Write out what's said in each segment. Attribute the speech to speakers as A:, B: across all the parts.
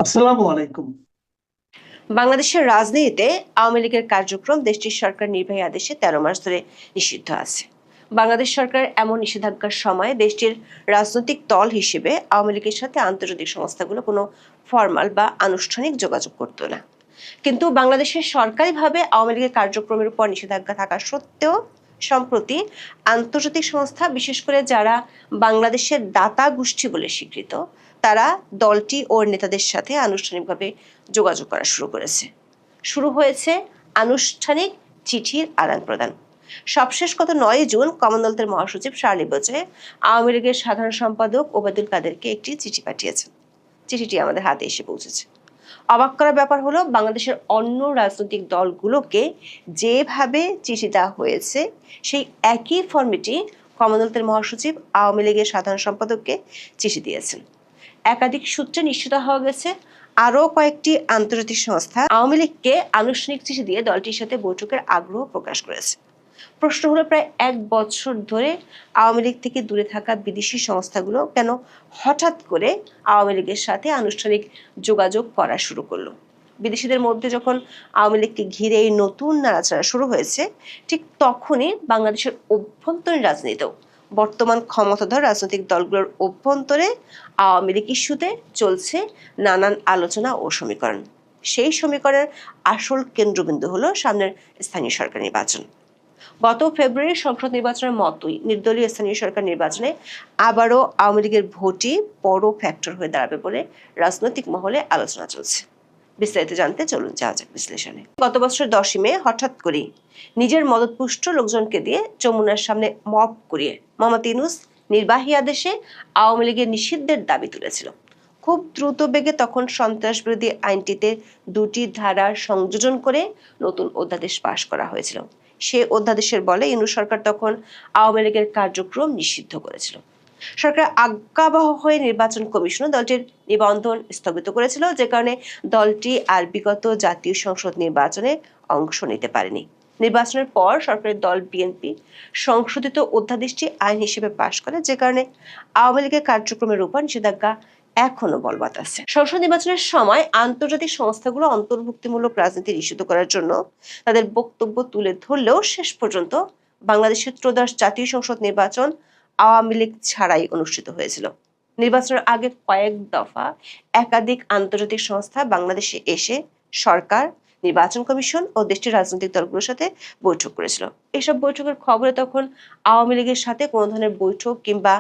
A: আসসালামু আলাইকুম।
B: বাংলাদেশের রাজনীতিতে আওয়ামী লীগের কার্যক্রম দেশটির সরকার নির্বাহী আদেশে ১৩ মাস ধরে নিষিদ্ধ আছে। বাংলাদেশ সরকার এমন নিষেধাজ্ঞার সময় দেশটির রাজনৈতিক দল হিসেবে আওয়ামী লীগের সাথে আন্তর্জাতিক সংস্থাগুলো কোনো ফরমাল বা আনুষ্ঠানিক যোগাযোগ করতো না। কিন্তু বাংলাদেশের সরকারিভাবে আওয়ামী লীগের কার্যক্রমের উপর নিষেধাজ্ঞা থাকা সত্ত্বেও সম্প্রতি আন্তর্জাতিক সংস্থা, বিশেষ করে যারা বাংলাদেশের দাতা গোষ্ঠী বলে স্বীকৃত, তারা দলটি ওর নেতাদের সাথে আনুষ্ঠানিকভাবে যোগাযোগ করা শুরু করেছে। শুরু হয়েছে আনুষ্ঠানিক চিঠির আদান প্রদান। সবশেষ গত ৯ জুন কমনওয়েলথের মহাসচিব শার্লি বোচে আওয়ামী লীগের সাধারণ সম্পাদক ওবায়দুল কাদেরকে একটি চিঠি পাঠিয়েছেন। চিঠিটি আমাদের হাতে এসে পৌঁছেছে। অবাক করার ব্যাপার হলো, বাংলাদেশের অন্য রাজনৈতিক দলগুলোকে যেভাবে চিঠি দেওয়া হয়েছে সেই একই ফরম্যাটে কমনওয়েলথের মহাসচিব আওয়ামী লীগের সাধারণ সম্পাদককে চিঠি দিয়েছেন। একাধিক সূত্রে নিশ্চিত হওয়া গেছে আরও কয়েকটি আন্তর্জাতিক সংস্থা আওয়ামী লীগকে আনুষ্ঠানিক চিঠি দিয়ে দলটির সাথে বৈঠকের আগ্রহ প্রকাশ করেছে। প্রশ্ন হলো, প্রায় ১ বছর ধরে আওয়ামী লীগ থেকে দূরে থাকা বিদেশি সংস্থাগুলো কেন হঠাৎ করে আওয়ামী লীগের সাথে আনুষ্ঠানিক যোগাযোগ করা শুরু করলো? বিদেশিদের মধ্যে যখন আওয়ামী লীগকে ঘিরে এই নতুন নাড়াচাড়া শুরু হয়েছে, ঠিক তখনই বাংলাদেশের অভ্যন্তরীণ রাজনীতিতেও বর্তমান ক্ষমতাধর রাজনৈতিক দলগুলোর অভ্যন্তরে আওয়ামী লীগ ইস্যুতে চলছে নানান আলোচনা ও সমীকরণ। সেই সমীকরণের আসল কেন্দ্রবিন্দু হলো সামনের স্থানীয় সরকার নির্বাচন। গত ফেব্রুয়ারির সংসদ নির্বাচনের মতোই নির্দলীয় স্থানীয় সরকার নির্বাচনে আবারও আওয়ামী লীগের ভোটই বড় ফ্যাক্টর হয়ে দাঁড়াবে বলে রাজনৈতিক মহলে আলোচনা চলছে। বিস্তারিত জানতে চলুন যাওয়া যাক বিশ্লেষণে। গত বছর 10ই মে হঠাৎ করে নিজের মদতপুষ্ট লোকজনকে দিয়ে যমুনার সামনে মব করিয়ে মোহাম্মদ ইউনূস নির্বাহী আদেশে আওয়ামী লীগের নিষিদ্ধের দাবি তুলেছিল। খুব দ্রুত বেগে তখন সন্ত্রাস বিরোধী আইনটিতে 2টি ধারার সংযোজন করে নতুন অধ্যাদেশ পাশ করা হয়েছিল। সে অধ্যাদেশের বলে ইউনূস সরকার তখন আওয়ামী লীগের কার্যক্রম নিষিদ্ধ করেছিল। সরকার আজ্ঞাবহ হয়ে নির্বাচন কমিশনও দলটির নিবন্ধন স্থগিত করেছিল, যে কারণে দলটি আর বিগত জাতীয় সংসদ নির্বাচনে অংশ নিতে পারেনি। নির্বাচনের পর সরকারের দল বিএনপি সংশোধিত অধ্যাদেশটি আইন হিসেবে পাশ করে, যে কারণে আওয়ামী লীগের কার্যক্রমের উপর নিষেধাজ্ঞা এখনো বলবৎ আছে। সংসদ নির্বাচনের সময় আন্তর্জাতিক সংস্থাগুলো অন্তর্ভুক্তিমূলক রাজনীতি নিষিদ্ধ করার জন্য তাদের বক্তব্য তুলে ধরলেও শেষ পর্যন্ত বাংলাদেশের ত্রয়োদশ জাতীয় সংসদ নির্বাচন আওয়ামী লীগ ছাড়াই অনুষ্ঠিত হয়েছিল। নির্বাচনের আগে কয়েক দফা একাধিক আন্তর্জাতিক সংস্থা বাংলাদেশে এসে সরকার, নির্বাচন কমিশন ও দেশটির রাজনৈতিক দলগুলোর সাথে বৈঠক করেছিল। এসব বৈঠকের খবরে তখন আওয়ামী লীগের সাথে কোনো ধরনের বৈঠক কিংবা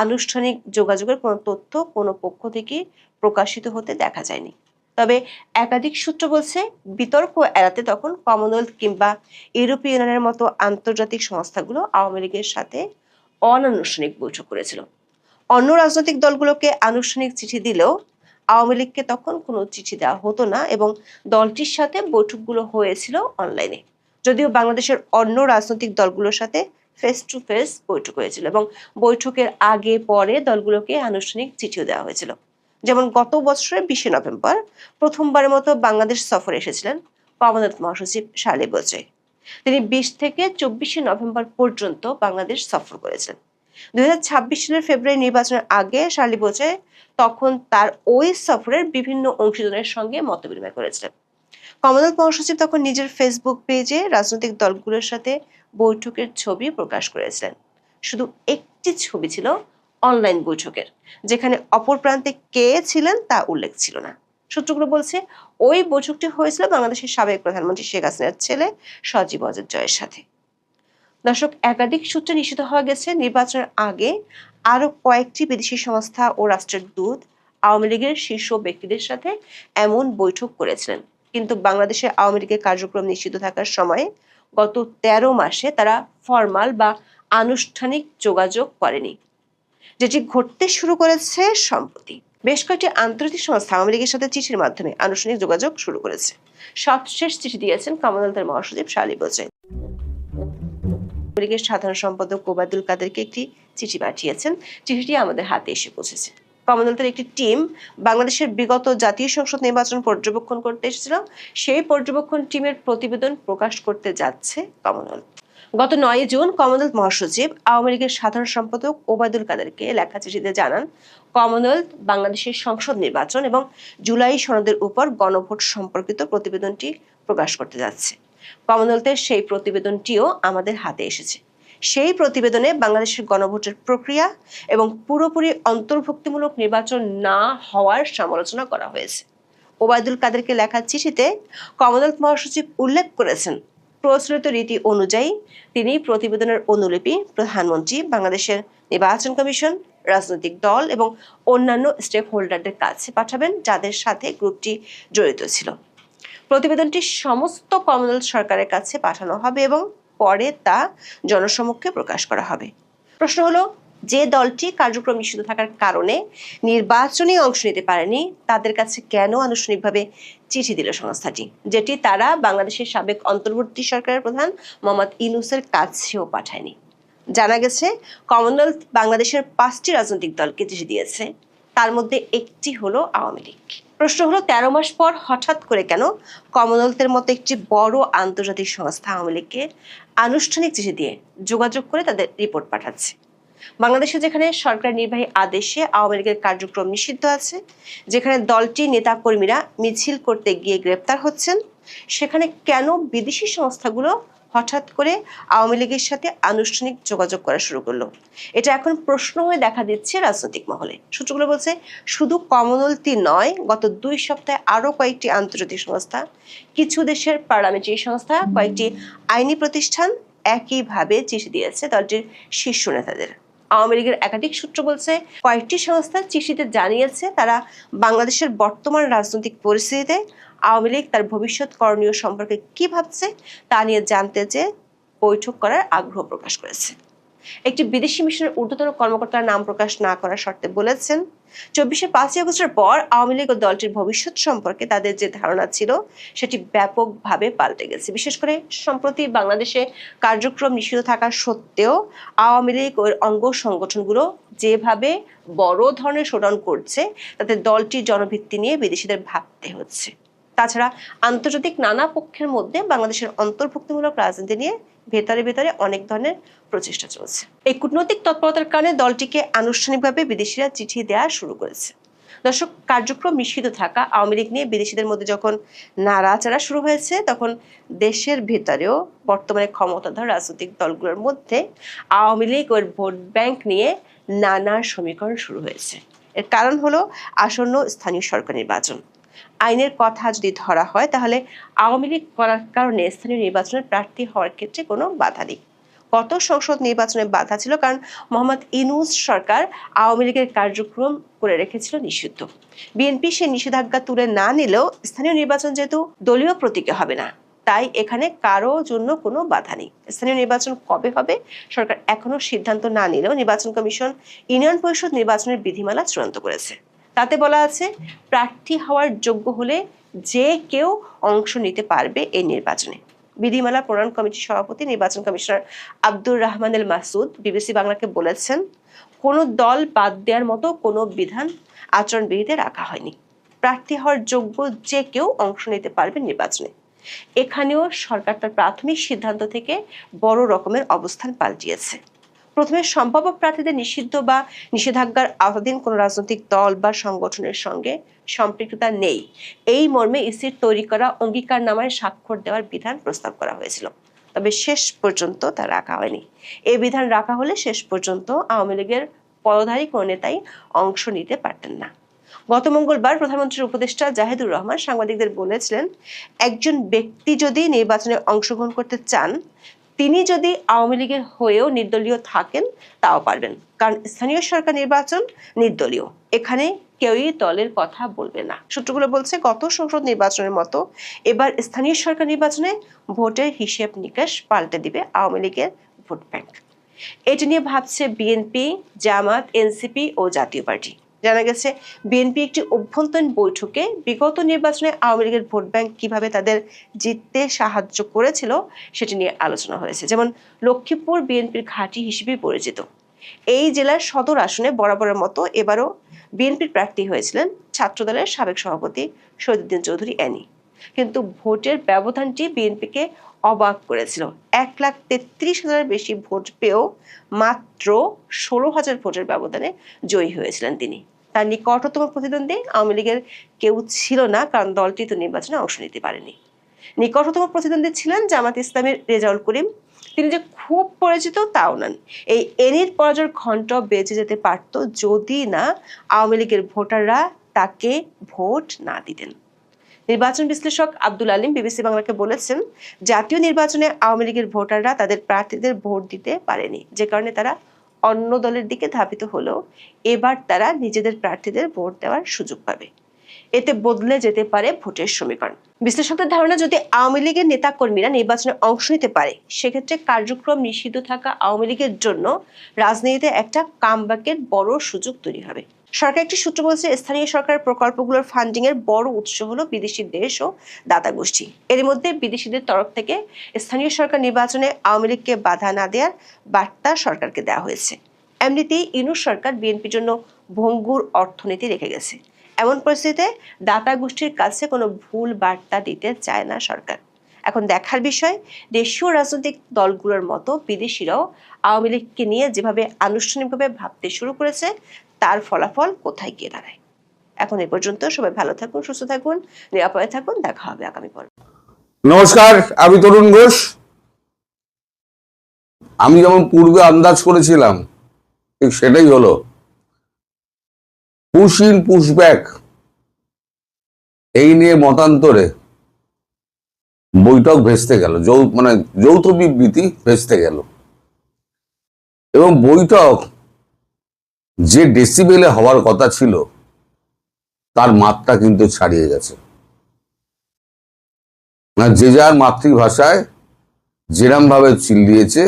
B: আনুষ্ঠানিক যোগাযোগের কোনো তথ্য কোনো পক্ষ থেকে প্রকাশিত হতে দেখা যায়নি। তবে একাধিক সূত্র বলছে, বিতর্ক এড়াতে তখন কমনওয়েলথ কিংবা ইউরোপীয় ইউনিয়নের মতো আন্তর্জাতিক সংস্থাগুলো আওয়ামী লীগের সাথে অনানুষ্ঠানিক বৈঠক করেছিল। অন্য রাজনৈতিক দলগুলোকে আনুষ্ঠানিক চিঠি দিলেও আওয়ামী লীগকে তখন কোনো চিঠি দেওয়া হতো না এবং দলটির সাথে বৈঠকগুলো হয়েছিল অনলাইনে। যদিও বাংলাদেশের অন্য রাজনৈতিক দলগুলোর সাথে ফেস টু ফেস বৈঠক হয়েছিল এবং বৈঠকের আগে পরে দলগুলোকে আনুষ্ঠানিক চিঠিও দেওয়া হয়েছিল। যেমন গত বছরের 20শে নভেম্বর প্রথমবারের মতো বাংলাদেশ সফরে এসেছিলেন কমনওয়েলথ মহাসচিব শার্লি বোচে। তিনি 20 থেকে 24শে নভেম্বর পর্যন্ত বাংলাদেশ সফর করেছেন। 2026 সালের ফেব্রুয়ারি নির্বাচনের আগে শার্লি বোচে তখন তার ওই সফরের বিভিন্ন অংশীদারের সঙ্গে মতবিনিময় করেছিলেন। কমনওয়েলথ মহাসচিব তখন নিজের ফেসবুক পেজে রাজনৈতিক দলগুলোর সাথে বৈঠকের ছবি প্রকাশ করেছিলেন। শুধু একটি ছবি ছিল অনলাইন বৈঠকের, যেখানে অপর প্রান্তে কে ছিলেন তা উল্লেখ ছিল না। সূত্রগুলো বলছে, ওই বৈঠকটি হয়েছিল বাংলাদেশের সাবেক প্রধানমন্ত্রী শেখ হাসিনার ছেলে সজীব ওয়াজেদ জয়ের সাথে। দর্শক, একাধিক সূত্রে নিশ্চিত হওয়া গেছে নির্বাচনের আগে আরো কয়েকটি বিদেশি সংস্থা ও রাষ্ট্রের দূত আওয়ামী লীগের শীর্ষ ব্যক্তিদের সাথে এমন বৈঠক করেছিলেন। কিন্তু বাংলাদেশে আওয়ামী লীগের কার্যক্রম নিষিদ্ধ থাকার সময় গত 13 মাসে তারা ফরমাল বা আনুষ্ঠানিক যোগাযোগ করেনি, যেটি ঘটতে শুরু করেছে সম্প্রতি। বেশ কয়েকটি আন্তর্জাতিক সংস্থা আওয়ামী লীগের সাথে চিঠির মাধ্যমে আনুষ্ঠানিক যোগাযোগ শুরু করেছে। সবশেষ চিঠি দিয়েছেন কমনওয়েলথের মহাসচিব শার্লি বোচে। লীগের সাধারণ সম্পাদক ওবায়দুল কাদেরকে একটি চিঠি পাঠিয়েছেন। চিঠিটি আমাদের হাতে এসে পৌঁছেছে। কমনওয়েলথের একটি টিম বাংলাদেশের বিগত জাতীয় সংসদ নির্বাচন পর্যবেক্ষণ করতে এসেছিল। সেই পর্যবেক্ষণ টিমের প্রতিবেদন প্রকাশ করতে যাচ্ছে কমনওয়েলথ। গত 9 জুন কমনওয়েলথ মহাসচিব আওয়ামী লীগের সাধারণ সম্পাদক ওবায়দুল কাদেরকে লেখা চিঠিতে জানান, কমনওয়েলথ, বাংলাদেশের সংসদ নির্বাচন এবং জুলাই সনদের উপর গণভোট সম্পর্কিত প্রতিবেদনটি প্রকাশ করতে যাচ্ছে। কমনওয়েলথের সেই প্রতিবেদনটিও আমাদের হাতে এসেছে। সেই প্রতিবেদনে বাংলাদেশের গণভোটের প্রক্রিয়া এবং পুরোপুরি অন্তর্ভুক্তিমূলক নির্বাচন না হওয়ার সমালোচনা করা হয়েছে। ওবায়দুল কাদেরকে লেখা চিঠিতে কমনওয়েলথ মহাসচিব উল্লেখ করেছেন, প্রচলিত রীতি অনুযায়ী তিনি প্রতিবেদনের অনুলিপি প্রধানমন্ত্রী, বাংলাদেশের নির্বাচন কমিশন, রাজনৈতিক দল এবং অন্যান্য স্টেক হোল্ডারদের কাছে পাঠাবেন যাদের সাথে গ্রুপটি জড়িত ছিল। প্রতিবেদনটি সমস্ত কমনওয়েলথ সরকারের কাছে পাঠানো হবে এবং পরে তা জনসমক্ষে প্রকাশ করা হবে। প্রশ্ন হলো, যে দলটি কার্যক্রম নিষিদ্ধ থাকার কারণে নির্বাচনে অংশ নিতে পারেনি তাদের কাছে কেন আনুষ্ঠানিকভাবে চিঠি দিল সংস্থাটি, যেটি তারা বাংলাদেশের সাবেক অন্তর্বর্তী সরকারের প্রধান মোহাম্মদ ইউনূসের কাছেও পাঠায়নি? জানা গেছে কমনওয়েলথ বাংলাদেশের 5টি রাজনৈতিক দলকে চিঠি দিয়েছে, তার মধ্যে একটি হলো আওয়ামী লীগ। প্রশ্ন হলো, 13 মাস পর হঠাৎ করে কেন কমনওয়েলথের মতো একটি বড় আন্তর্জাতিক সংস্থা আওয়ামী লীগকে আনুষ্ঠানিক চিঠি দিয়ে যোগাযোগ করে তাদের রিপোর্ট পাঠাচ্ছে? বাংলাদেশে যেখানে সরকার নির্বাহী আদেশে আওয়ামী লীগের কার্যক্রম নিষিদ্ধ আছে, যেখানে দলটির নেতাকর্মীরা মিছিল করতে গিয়ে গ্রেপ্তার হচ্ছেন, সেখানে কেন বিদেশি সংস্থাগুলো হঠাৎ করে আওয়ামী লীগের সাথে আনুষ্ঠানিক যোগাযোগ করা শুরু করলো? এটা এখন প্রশ্ন হয়ে দেখা দিচ্ছে রাজনৈতিক মহলে। সূত্রগুলো বলছে, শুধু কমনওয়েলথই নয়, গত 2 সপ্তাহে আরো কয়েকটি আন্তর্জাতিক সংস্থা, কিছু দেশের পার্লামেন্টারি সংস্থা, কয়েকটি আইনি প্রতিষ্ঠান একইভাবে চিঠি দিয়েছে দলটির শীর্ষ নেতাদের। আওয়ামী লীগের একাধিক সূত্র বলছে, কয়েকটি সংস্থা চিঠিতে জানিয়েছে তারা বাংলাদেশের বর্তমান রাজনৈতিক পরিস্থিতিতে আওয়ামী লীগ তার ভবিষ্যৎ করণীয় সম্পর্কে কি ভাবছে তা নিয়ে জানতে চেয়ে বৈঠক করার আগ্রহ প্রকাশ করেছে। একটি বিদেশি মিশনের ঊর্ধ্বতন কর্মকর্তার নাম প্রকাশ না করার শর্তে বলেছেন, 24 5ই আগস্টের পর আওয়ামী লীগ ও দলটির ভবিষ্যৎ সম্পর্কে তাদের যে ধারণা ছিল সেটি ব্যাপকভাবে পাল্টে গেছে। বিশেষ করে সম্প্রতি বাংলাদেশে কার্যক্রম নিষিদ্ধ থাকা সত্ত্বেও আওয়ামী লীগ ও অঙ্গ সংগঠনগুলো যেভাবে বড় ধরনের শোডাউন করছে, তাতে দলটির জনভিত্তি নিয়ে বিদেশিদের ভাবতে হচ্ছে। তাছাড়া আন্তর্জাতিক নানা পক্ষের মধ্যে বাংলাদেশের অন্তর্ভুক্তিমূলক রাজনীতি নিয়ে ভেতরে ভেতরে অনেক ধরনের প্রচেষ্টা চলছে। এই কূটনৈতিক তৎপরতার কারণে দলটিকে আনুষ্ঠানিকভাবে বিদেশিরা চিঠি দেওয়া শুরু করেছে। দর্শক, কার্যক্রম নিষিদ্ধ থাকা আওয়ামী লীগ নিয়ে বিদেশিদের মধ্যে যখন নাড়াচাড়া শুরু হয়েছে, তখন দেশের ভেতরেও বর্তমানে ক্ষমতাধর রাজনৈতিক দলগুলোর মধ্যে আওয়ামী লীগ ও ভোট ব্যাংক নিয়ে নানা সমীকরণ শুরু হয়েছে। এর কারণ হলো আসন্ন স্থানীয় সরকার নির্বাচন। আইনের কথা যদি ধরা হয়, তাহলে আওয়ামী লীগ করার কারণে স্থানীয় নির্বাচনের প্রার্থী হওয়ার ক্ষেত্রে কোনো বাধা নেই। গত সংসদ নির্বাচনে বাধা ছিল, কারণ মোহাম্মদ ইউনূস সরকার আওয়ামী লীগের কার্যক্রম করে রেখেছিল নিষিদ্ধ। বিএনপি সেই নিষেধাজ্ঞা তুলে না নিলেও স্থানীয় নির্বাচন যেহেতু দলীয় প্রতীকে হবে না, তাই এখানে কারো জন্য কোনো বাধা নেই। স্থানীয় নির্বাচন কবে হবে সরকার এখনো সিদ্ধান্ত না নিলেও নির্বাচন কমিশন ইউনিয়ন পরিষদ নির্বাচনের বিধিমালা চূড়ান্ত করেছে। তাতে বলা আছে, প্রার্থী হওয়ার যোগ্য হলে যে কেউ অংশ নিতে পারবে এই নির্বাচনে। বিধিমালা প্রণয়ন কমিটির সভাপতি নির্বাচন কমিশনার আব্দুর রহমান এল মাসুদ বিবিসি বাংলাকে বলেছেন, কোনো দল বাদ দেওয়ার মতো কোনো বিধান আচরণবিধিতে রাখা হয়নি। প্রার্থী হওয়ার যোগ্য যে কেউ অংশ নিতে পারবে নির্বাচনে। এখানেও সরকার তার প্রাথমিক সিদ্ধান্ত থেকে বড় রকমের অবস্থান পাল্টিয়েছে। প্রথমে সম্ভাব্য প্রার্থীদের নিষিদ্ধ বা নিষেধাজ্ঞার আওতাধীন কোনো রাজনৈতিক দল বা সংগঠনের সঙ্গে সম্পৃক্ততা নেই, এই মর্মে ইসির তৈরি করা অঙ্গীকারনামায় স্বাক্ষর দেওয়ার বিধান প্রস্তাব করা হয়েছিল। তবে শেষ পর্যন্ত তা রাখা হয়নি। এই বিধান রাখা হলে শেষ পর্যন্ত আওয়ামী লীগের পদধারী কোনো নেতাই অংশ নিতে পারতেন না। গত মঙ্গলবার প্রধানমন্ত্রীর উপদেষ্টা জাহিদুর রহমান সাংবাদিকদের বলেছিলেন, একজন ব্যক্তি যদি নির্বাচনে অংশগ্রহণ করতে চান, তিনি যদি আওয়ামী লীগের হয়েও নির্দলীয় থাকেন তাও পারবেন, কারণ স্থানীয় সরকার নির্বাচন নির্দলীয়, এখানে কেউই দলের কথা বলবে না। সূত্রগুলো বলছে, গত সংসদ নির্বাচনের মতো এবার স্থানীয় সরকার নির্বাচনে ভোটের হিসেব নিকাশ পাল্টে দিবে আওয়ামী লীগের ভোট ব্যাংক। এটি নিয়ে ভাবছে বিএনপি, জামাত, এনসিপি ও জাতীয় পার্টি। জানা গেছে, বিএনপি একটি অভ্যন্তরীণ বৈঠকে বিগত নির্বাচনে আওয়ামী লীগের ভোট ব্যাংক কিভাবে তাদের জিততে সাহায্য করেছিল সেটি নিয়ে আলোচনা হয়েছে। যেমন লক্ষ্মীপুর বিএনপির ঘাঁটি হিসেবে পরিচিত। এই জেলার সদর আসনে বরাবরের মতো এবারও বিএনপির প্রার্থী হয়েছিলেন ছাত্রদলের সাবেক সভাপতি শহীদুদ্দিন চৌধুরী অ্যানি। কিন্তু ভোটের ব্যবধানটি বিএনপিকে অবাক করেছিল। 1,33,000 বেশি ভোট পেয়েও মাত্র 16,000 ভোটের ব্যবধানে জয়ী হয়েছিলেন তিনি। তার নিকটতম প্রতিদ্বন্দ্বী আওয়ামী লীগের কেউ ছিল না, কারণ দলটি তো নির্বাচনে অংশ নিতে পারেনি। নিকটতম প্রতিদ্বন্দ্বী ছিলেন জামাত ইসলামের রেজাউল করিম। তিনি যে খুব পরিচিত তাও নন। এই এনির পরাজয়ের ঘণ্ট বেজে যেতে পারত যদি না আওয়ামী লীগের ভোটাররা তাকে ভোট না দিতেন। নির্বাচন বিশ্লেষক আব্দুল আলিম বিবিসি বাংলাকে বলেছেন, জাতীয় নির্বাচনে আওয়ামী লীগের ভোটাররা তাদের প্রার্থীদের ভোট দিতে পারেনি, যে কারণে তারা অন্য দলের দিকে ধাবিত হলেও এবার তারা নিজেদের প্রার্থীদের ভোট দেওয়ার সুযোগ পাবে। এতে বদলে যেতে পারে ভোটের সমীকরণ। বিশ্লেষকদের ধারণা, যদি আওয়ামী লীগের নেতা কর্মীরা নির্বাচনে অংশ নিতে পারে, সেক্ষেত্রে কার্যক্রম নিষিদ্ধ থাকা আওয়ামী লীগের জন্য রাজনীতিতে একটা কামব্যাকের বড় সুযোগ তৈরি হবে। সরকার একটি সূত্র বলছে, স্থানীয় সরকার প্রকল্পগুলোর ফান্ডিং এর বড় উৎস হলো বিদেশি দেশ ও দাতা গোষ্ঠী। এর মধ্যে বিদেশিদের তরফ থেকে স্থানীয় সরকার নির্বাচনে আওয়ামী লীগকে বাধা না দেওয়ার বার্তা সরকারকে দেওয়া হয়েছে। এমনিতেই ইউনূস সরকার বিএনপির জন্য ভঙ্গুর অর্থনীতি রেখে গেছে। এমন পরিস্থিতিতে দাতা গোষ্ঠীর কাছে কোনো ভুল বার্তা দিতে চায় না সরকার। এখন দেখার বিষয়, দেশীয় রাজনৈতিক দলগুলোর মতো বিদেশিরাও আওয়ামী লীগকে নিয়ে যেভাবে আনুষ্ঠানিকভাবে ভাবতে শুরু করেছে, তার ফলাফল কোথায় গিয়ে দাঁড়ায়। এখন এ পর্যন্ত। সবাই ভালো থাকুন, সুস্থ থাকুন, নিরাপদে থাকুন। দেখা হবে আগামী পর্বে।
A: নমস্কার, আমি তরুণ ঘোষ। আমি যেমন পূর্বে আন্দাজ করেছিলাম, ঠিক সেটাই হলো। পুশ ইন পুশ ব্যাক এই নিয়ে মতান্তরে বৈঠক ভেস্তে গেল, যৌথ বিবৃতি ভেস্তে গেল। এবং বৈঠক যে ডেসিবেলে হওয়ার কথা ছিল তার মাত্রা কিন্তু ছাড়িয়ে গেছে। যে যার মাতৃভাষায় যেরম ভাবে চিল্লিয়েছে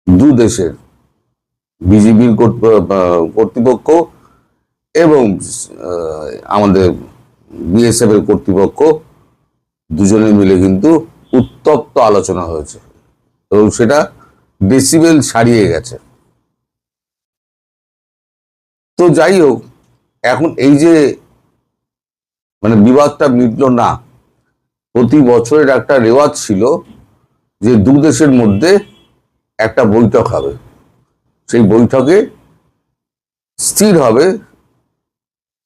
A: দু দেশের বিজিবির কর্তৃপক্ষ এবং আমাদের বিএসএফ এর কর্তৃপক্ষ, দুজনে মিলে কিন্তু উত্তপ্ত আলোচনা হয়েছে এবং সেটা ডেসিবেল ছাড়িয়ে গেছে। তো যাই হোক, এখন এই যে বিবাদটা মিটল না। প্রতি বছরের একটা রেওয়াজ ছিল যে দু দেশের মধ্যে একটা বৈঠক হবে, সেই বৈঠকে স্থির হবে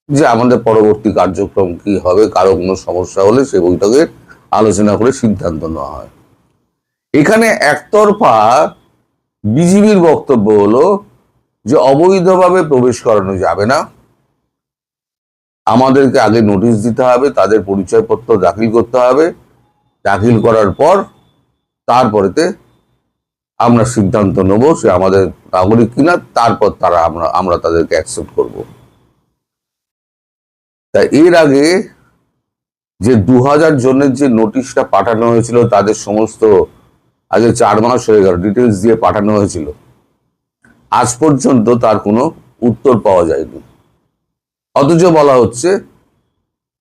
A: যে আমাদের পরবর্তী কার্যক্রম কি হবে, কারো কোনো সমস্যা হলে সেই বৈঠকে আলোচনা করে সিদ্ধান্ত নেওয়া হয়। এখানে একতরফা বিজিবির বক্তব্য হলো যে অবৈধভাবে প্রবেশ করানো যাবে না, আমাদেরকে আগে নোটিশ দিতে হবে, তাদের পরিচয়পত্র দাখিল করতে হবে, দাখিল করার পর তারপরেতে আমরা সিদ্ধান্ত নেব সে আমাদের নাগরিক কিনা, তারপর আমরা তাদেরকে অ্যাকসেপ্ট করব। তাই এর আগে যে 2000 জনের যে নোটিশটা পাঠানো হয়েছিল, তাদের সমস্ত আগে 4 মাস হয়ে গেল ডিটেলস দিয়ে পাঠানো হয়েছিল, আজ পর্যন্ত তার কোনো উত্তর পাওয়া যায়নি। অথচ বলা হচ্ছে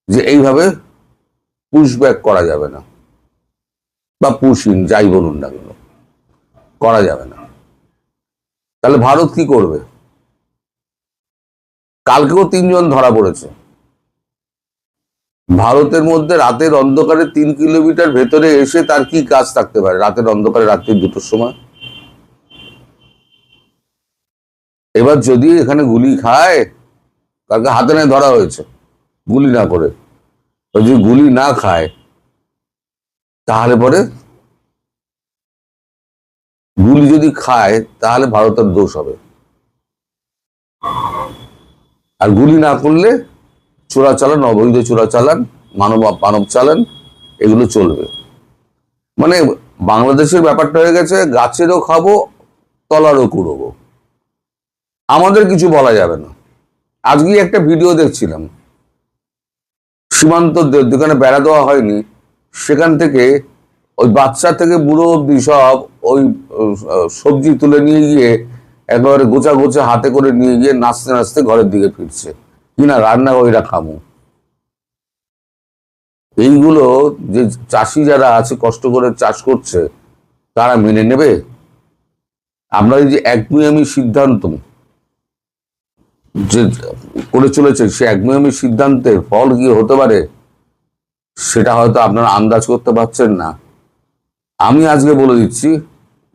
A: যে এইভাবে পুশব্যাক করা যাবে না, বা পুশ ইন যাই বলুন না কেন, করা যাবে না। তাহলে ভারত কি করবে? কালকেও 3 জন ধরা পড়েছে। ভারতের মধ্যে রাতের অন্ধকারে 3 কিলোমিটার ভেতরে এসে তার কি কাজ থাকতে পারে রাতের অন্ধকারে, রাত্রি 2টোর সময়? এবার যদি এখানে গুলি খায়, কালকে হাতে নায় ধরা হয়েছে গুলি না করে, যদি গুলি না খায় তাহলে পরে, গুলি যদি খায় তাহলে ভারতের দোষ হবে, আর গুলি না করলে চোরাচালান, অবৈধ চোরাচালান, মানব চালান, এগুলো চলবে। বাংলাদেশের ব্যাপারটা হয়ে গেছে গাছেরও খাবো, তলারও কুড়বো, আমাদের কিছু বলা যাবে না। আজকে একটা ভিডিও দেখছিলাম, সীমান্ত যেখানে বেড়া দেওয়া হয়নি সেখান থেকে ওই বাচ্চা থেকে বুড়ো অব্দি সব ওই সবজি তুলে নিয়ে গিয়ে একেবারে গোছা গোছা হাতে করে নিয়ে গিয়ে নাচতে নাচতে ঘরের দিকে ফিরছে, কিনা রান্না ওইরা খামো। এইগুলো যে চাষি যারা আছে, কষ্ট করে চাষ করছে, তারা মেনে নেবে? আমরা এই যে একগুঁয়েমি সিদ্ধান্ত যে করে চলেছে, সে একগুঁয়েমি সিদ্ধান্তের ফল কি হতে পারে সেটা হয়তো আপনারা আন্দাজ করতে পারছেন না। আমি আজকে বলে দিচ্ছি,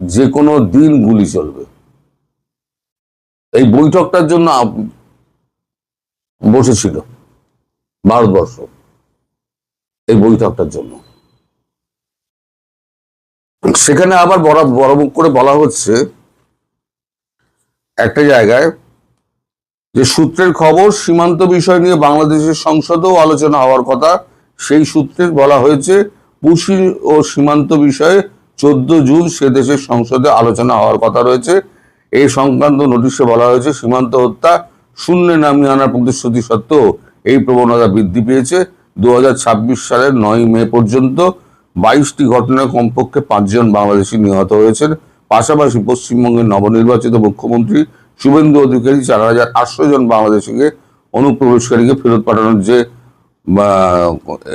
A: যে কোনো দিন গুলি চলবে। এই বৈঠকটার জন্য বসেছিল ভারতবর্ষ এই বৈঠকটার জন্য। সেখানে আবার বড় মুখ করে বলা হচ্ছে একটা জায়গায় যে সূত্রের খবর, সীমান্ত বিষয় নিয়ে বাংলাদেশের সংসদেও আলোচনা হওয়ার কথা। সেই সূত্রে বলা হয়েছে পুশি ও সীমান্ত বিষয়ে 14 জুন সে দেশের সংসদে আলোচনা হওয়ার কথা রয়েছে। এই সংক্রান্ত নোটিশে বলা হয়েছে সীমান্ত হত্যা শূন্যে নামিয়ে আনার প্রতিশ্রুতি সত্ত্বেও এই প্রবণতা বৃদ্ধি পেয়েছে। 2026 সালের 9 মে পর্যন্ত 22টি ঘটনায় কমপক্ষে 5 জন বাংলাদেশি নিহত হয়েছেন। পাশাপাশি পশ্চিমবঙ্গের নবনির্বাচিত মুখ্যমন্ত্রী শুভেন্দু অধিকারী 4,800 জন বাংলাদেশিকে অনুপ্রবেশকারীকে ফেরত পাঠানোর যে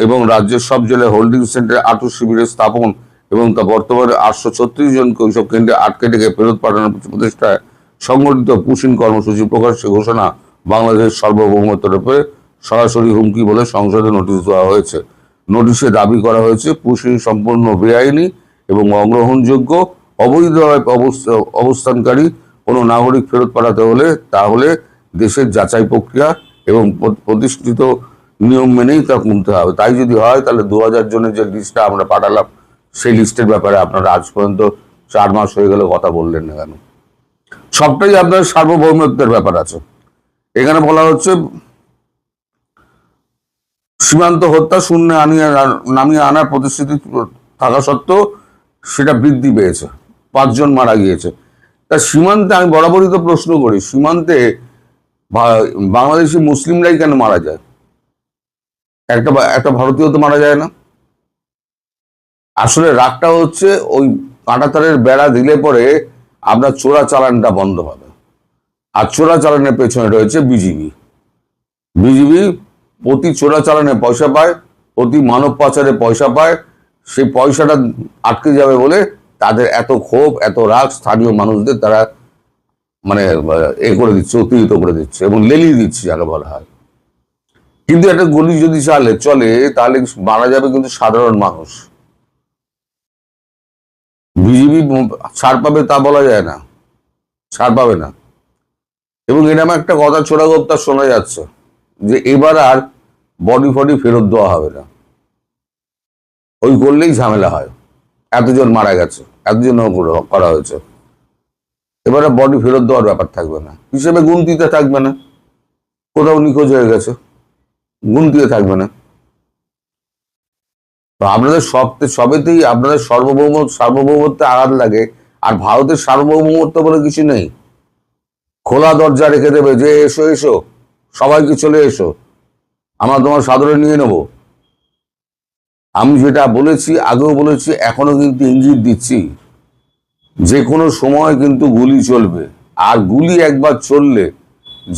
A: এবং রাজ্যের সব জেলায় হোল্ডিং সেন্টারে আটক শিবিরের স্থাপন এবং তা বর্তমানে 836 জনকে ওইসব কেন্দ্রে আটকে ডেকে ফেরত পাঠানোর প্রচেষ্টায় সংগঠিত পুশিন কর্মসূচি প্রকাশ্যে ঘোষণা বাংলাদেশের সার্বভৌমত্বের উপরে সরাসরি হুমকি বলে সংসদে নোটিশ দেওয়া হয়েছে। নোটিশে দাবি করা হয়েছে পুশিন সম্পূর্ণ বেআইনি এবং অগ্রহণযোগ্য। অবৈধভাবে অবস্থানকারী কোনো নাগরিক ফেরত পাঠাতে হলে তাহলে দেশের যাচাই প্রক্রিয়া এবং প্রতিষ্ঠিত নিয়ম মেনেই তা কমতে হবে। তাই যদি হয় তাহলে 2000 জনের যে লিস্টটা আমরা পাঠালাম সেই লিস্টের ব্যাপারে আপনারা আজ পর্যন্ত 4 মাস হয়ে গেলে কথা বললেন না কেন? সবটাই আপনার সার্বভৌমত্বের ব্যাপার আছে। এখানে বলা হচ্ছে সীমান্ত হত্যা শূন্যে নামিয়ে আনার প্রতিশ্রুতি থাকা সত্ত্বেও সেটা বৃদ্ধি পেয়েছে, 5 জন মারা গিয়েছে। তা সীমান্তে আমি বরাবরই তো প্রশ্ন করি, সীমান্তে বাংলাদেশি মুসলিমরাই কেন মারা যায়? একটা ভারতীয় তো মারা যায় না। আসলে রাগটা হচ্ছে ওই কাঁটাতারের বেড়া দিলে পরে আপনার চোরাচালানটা বন্ধ হবে। আর চোরাচালানের পেছনে রয়েছে বিজিবি। প্রতি চোরাচালানে পয়সা পায়, প্রতি মানব পাচারে পয়সা পায়। সেই পয়সাটা আটকে যাবে বলে তাদের এত ক্ষোভ, এত রাগ স্থানীয় মানুষদের, তারা মানে করে দিচ্ছে, অতিরিক্ত করে দিচ্ছে এবং লেলিয়ে দিচ্ছে যাকে বলা হয়। কিন্তু একটা গলি যদি চলে তাহলে মারা যাবে কিন্তু সাধারণ মানুষ। বিজিবি ছাড় পাবে তা বলা যায় না, ছাড় পাবে না। এবং এরকম একটা কথা ছোড়াগোপ্তা শোনা যাচ্ছে যে এবার আর বডি ফডি ফেরত দেওয়া হবে না। ওই করলেই ঝামেলা হয়, এতজন মারা গেছে, এতজন করা হয়েছে, এবারে বডি ফেরত দেওয়ার ব্যাপার থাকবে না, হিসেবে গুনতিতে থাকবে না। কোথাও নিখোঁজ হয়ে গেছে, গুনতিতে থাকবে না। তো আপনাদের সবেতেই আপনাদের সার্বভৌমত্বে আঘাত লাগে। আর ভারতের সার্বভৌমত্ব বলে কিছু নেই। খোলা দরজা রেখে দেবে যে এসো এসো, সবাইকে চলে এসো, আমরা তোমার সাদরে নিয়ে নেব। আমি যেটা বলেছি, আগেও বলেছি, এখনো কিন্তু ইঙ্গিত দিচ্ছি, যে কোনো সময় কিন্তু গুলি চলবে। আর গুলি একবার চললে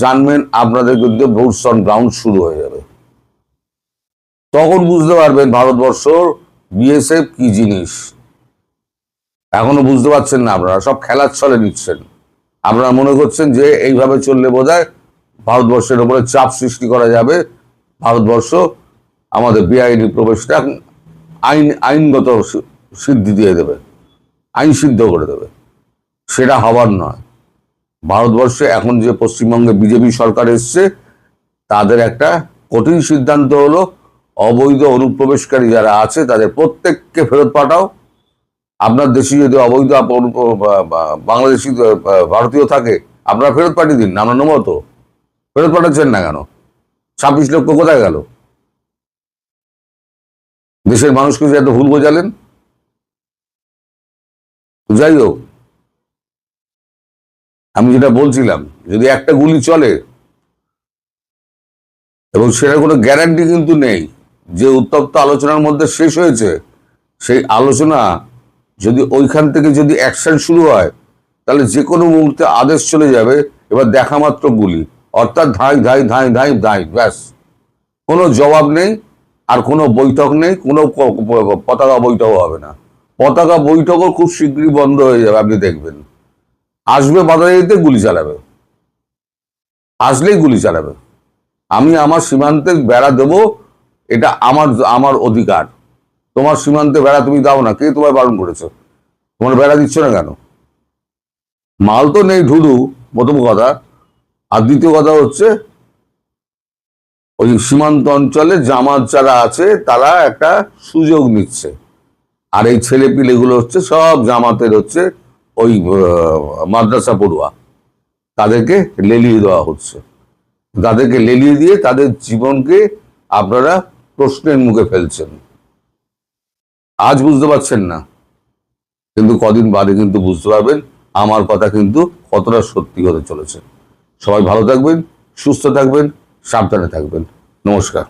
A: জানবেন আপনাদের কিন্তু বুটস অন গ্রাউন্ড শুরু হয়ে যাবে। তখন বুঝতে পারবেন ভারতবর্ষ বিএসএফ কি জিনিস। এখনো বুঝতে পারছেন না, আপনারা সব খেলার ছলে নিচ্ছেন। আপনারা মনে করছেন যে এইভাবে চললে বোধহয় ভারতবর্ষের উপরে চাপ সৃষ্টি করা যাবে, ভারতবর্ষ আমাদের বেআইনি প্রবেশটা আইনগত সিদ্ধি দিয়ে দেবে, আইন সিদ্ধ করে দেবে। সেটা হবার নয়। ভারতবর্ষে এখন যে পশ্চিমবঙ্গে বিজেপি সরকার এসছে, তাদের একটা কঠিন সিদ্ধান্ত হলো অবৈধ অনুপ্রবেশকারী যারা আছে তাদের প্রত্যেককে ফেরত পাঠাও। আপনার দেশে যদি অবৈধ বাংলাদেশি ভারতীয় থাকে আপনারা ফেরত পাঠিয়ে দিন, আমরা নেবো তো। ফেরত পাঠাচ্ছেন না কেন? 26 লক্ষ কোথায় গেল? দেশের মানুষকে যে এত ভুল বোঝালেন। যাই হোক, আমি যেটা বলছিলাম, যদি একটা গুলি চলে এবং সেটা কোনো গ্যারান্টি কিন্তু নেই যে উত্তপ্ত আলোচনার মধ্যে শেষ হয়েছে, সেই আলোচনা যদি ওইখান থেকে যদি অ্যাকশন শুরু হয় তাহলে যে কোনো মুহূর্তে আদেশ চলে যাবে এবার দেখা মাত্র গুলি, অর্থাৎ ধাই ধাই ধাই ধাই ধাই, ব্যাস। কোনো জবাব নেই, আর কোনো বৈঠক নেই, কোনো পতাকা বৈঠকও হবে না। পতাকা বৈঠকও খুব শীঘ্রই বন্ধ হয়ে যাবে, আপনি দেখবেন। আসবে বাধাইতে গুলি চালাবে, আসলেই গুলি চালাবে। আমি আমার সীমান্তে বেড়া দেবো, এটা আমার অধিকার। তোমার সীমান্তে বেড়া তুমি দাও না, কে তোমায় বারণ করেছে? তোমার বেড়া দিচ্ছ না কেন? মাল তো নেই ঢুডু, প্রথম কথা। আর দ্বিতীয় কথা হচ্ছে ওই সীমান্ত অঞ্চলে জামাত যারা আছে তারা একটা সুযোগ নিচ্ছে, আর এই ছেলেপিলেগুলো হচ্ছে সব জামাতের হচ্ছে ওই মাদ্রাসা পড়ুয়া, তাদেরকে লেলিয়ে দেওয়া হচ্ছে। তাদেরকে লেলিয়ে দিয়ে তাদের জীবনকে আপনারা প্রশ্নের মুখে ফেলছেন। আজ বুঝতে পারছেন না, কিন্তু কদিন বাদে কিন্তু বুঝতে পারবেন আমার কথা কিন্তু কতটা সত্যি হতে চলেছে। সবাই ভালো থাকবেন, সুস্থ থাকবেন, সাবধানে থাকবেন। নমস্কার।